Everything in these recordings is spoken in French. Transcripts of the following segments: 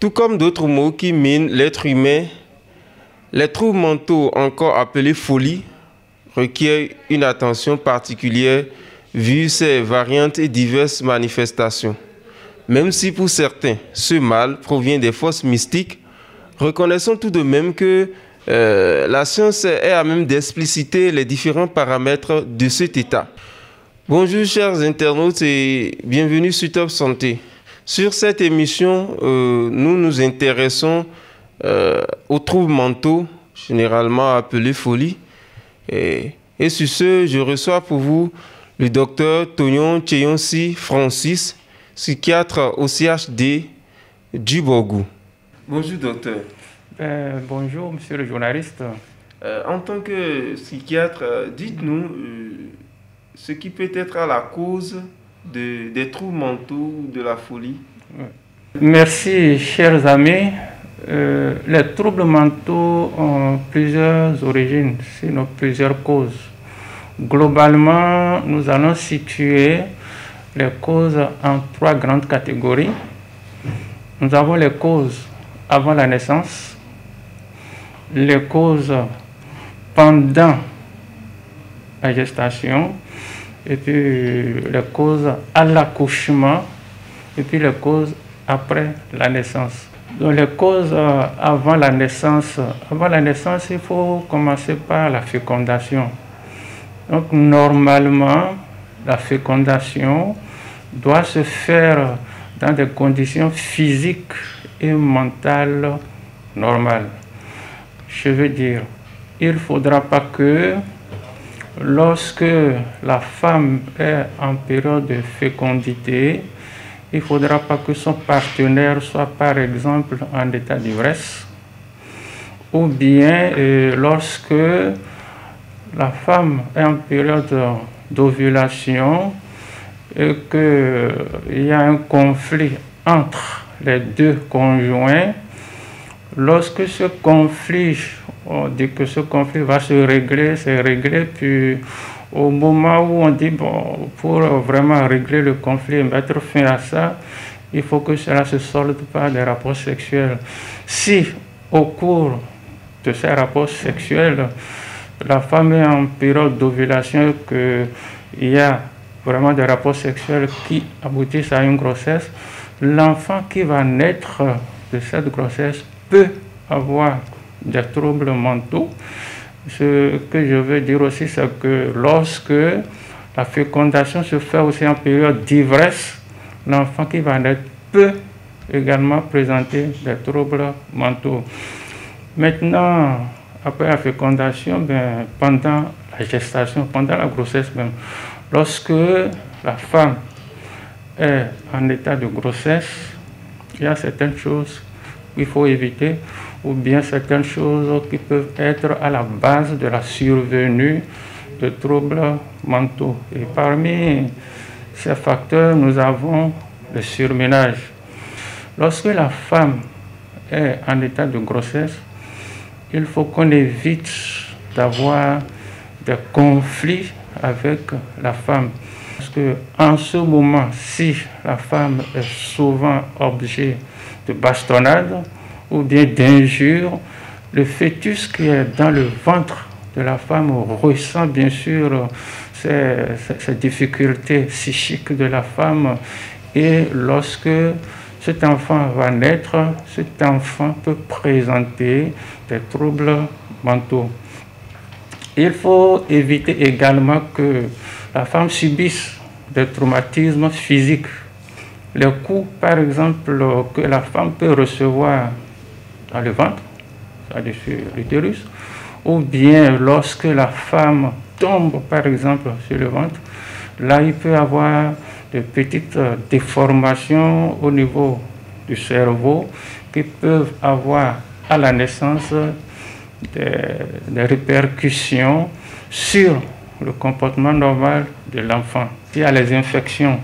Tout comme d'autres maux qui minent l'être humain, les troubles mentaux, encore appelés folie, requièrent une attention particulière vu ses variantes et diverses manifestations. Même si pour certains, ce mal provient des forces mystiques, reconnaissons tout de même que la science est à même d'expliciter les différents paramètres de cet état. Bonjour chers internautes et bienvenue sur Top Santé. Sur cette émission, nous nous intéressons aux troubles mentaux, généralement appelés folie. Et sur ce, je reçois pour vous le docteur Tognon Tcheyonsi Francis, psychiatre au CHD du Borgou. Bonjour docteur. Bonjour monsieur le journaliste. En tant que psychiatre, dites-nous ce qui peut être à la cause des troubles mentaux ou de la folie. Merci chers amis. Les troubles mentaux ont plusieurs origines, sinon plusieurs causes. Globalement, nous allons situer les causes en trois grandes catégories. Nous avons les causes avant la naissance, les causes pendant la gestation, et puis les causes à l'accouchement, et puis les causes après la naissance. Donc les causes avant la naissance, il faut commencer par la fécondation. Donc normalement, la fécondation doit se faire dans des conditions physiques et mentales normales. Je veux dire, il ne faudra pas que lorsque la femme est en période de fécondité, il ne faudra pas que son partenaire soit par exemple en état d'ivresse, ou bien lorsque la femme est en période d'ovulation et qu'il y a un conflit entre les deux conjoints, lorsque ce conflit, on dit que ce conflit va se régler, c'est réglé, puis au moment où on dit, bon, pour vraiment régler le conflit et mettre fin à ça, il faut que cela se solde par des rapports sexuels. Si au cours de ces rapports sexuels, la femme est en période d'ovulation et qu'il y a vraiment des rapports sexuels qui aboutissent à une grossesse, l'enfant qui va naître de cette grossesse peut avoir des troubles mentaux. Ce que je veux dire aussi, c'est que lorsque la fécondation se fait aussi en période d'ivresse, l'enfant qui va naître peut également présenter des troubles mentaux. Maintenant, après la fécondation, pendant la gestation, pendant la grossesse même, lorsque la femme est en état de grossesse, il y a certaines choses qu'il faut éviter, ou bien certaines choses qui peuvent être à la base de la survenue de troubles mentaux. Et parmi ces facteurs, nous avons le surménage. Lorsque la femme est en état de grossesse, il faut qu'on évite d'avoir des conflits avec la femme. Parce qu'en ce moment, si la femme est souvent objet de bastonnade ou bien d'injures, le fœtus qui est dans le ventre de la femme ressent bien sûr ces difficultés psychiques de la femme, et lorsque cet enfant va naître, cet enfant peut présenter des troubles mentaux. Il faut éviter également que la femme subisse des traumatismes physiques. Les coups, par exemple, que la femme peut recevoir dans le ventre, c'est-à-dire sur l'utérus, ou bien lorsque la femme tombe, par exemple, sur le ventre, là, il peut y avoir de petites déformations au niveau du cerveau qui peuvent avoir à la naissance des répercussions sur le comportement normal de l'enfant. Il y a les infections.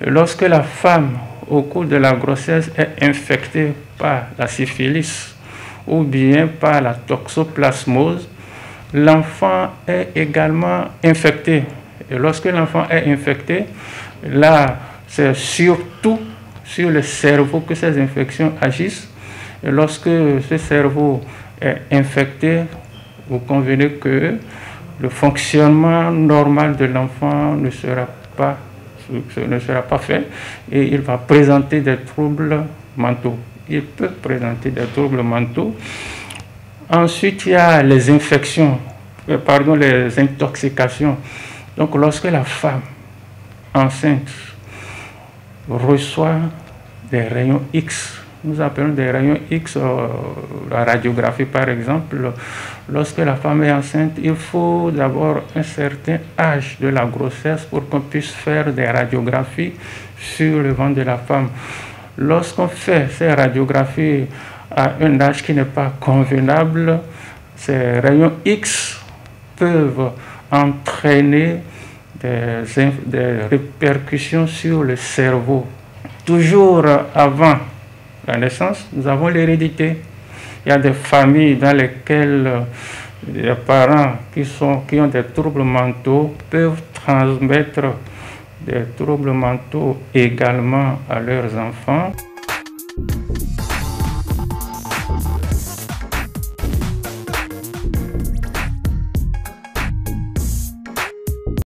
Lorsque la femme, au cours de la grossesse, est infectée par la syphilis ou bien par la toxoplasmose, l'enfant est également infecté. Et lorsque l'enfant est infecté, là, c'est surtout sur le cerveau que ces infections agissent. Et lorsque ce cerveau est infecté, vous convenez que le fonctionnement normal de l'enfant ne sera pas fait et il va présenter des troubles mentaux. Il peut présenter des troubles mentaux. Ensuite, il y a les les intoxications. Donc, lorsque la femme enceinte reçoit des rayons X, nous appelons des rayons X, la radiographie par exemple, lorsque la femme est enceinte, il faut d'abord un certain âge de la grossesse pour qu'on puisse faire des radiographies sur le ventre de la femme. Lorsqu'on fait ces radiographies à un âge qui n'est pas convenable, ces rayons X peuvent entraîner des répercussions sur le cerveau. Toujours avant la naissance, nous avons l'hérédité. Il y a des familles dans lesquelles les parents qui ont des troubles mentaux peuvent transmettre des troubles mentaux également à leurs enfants.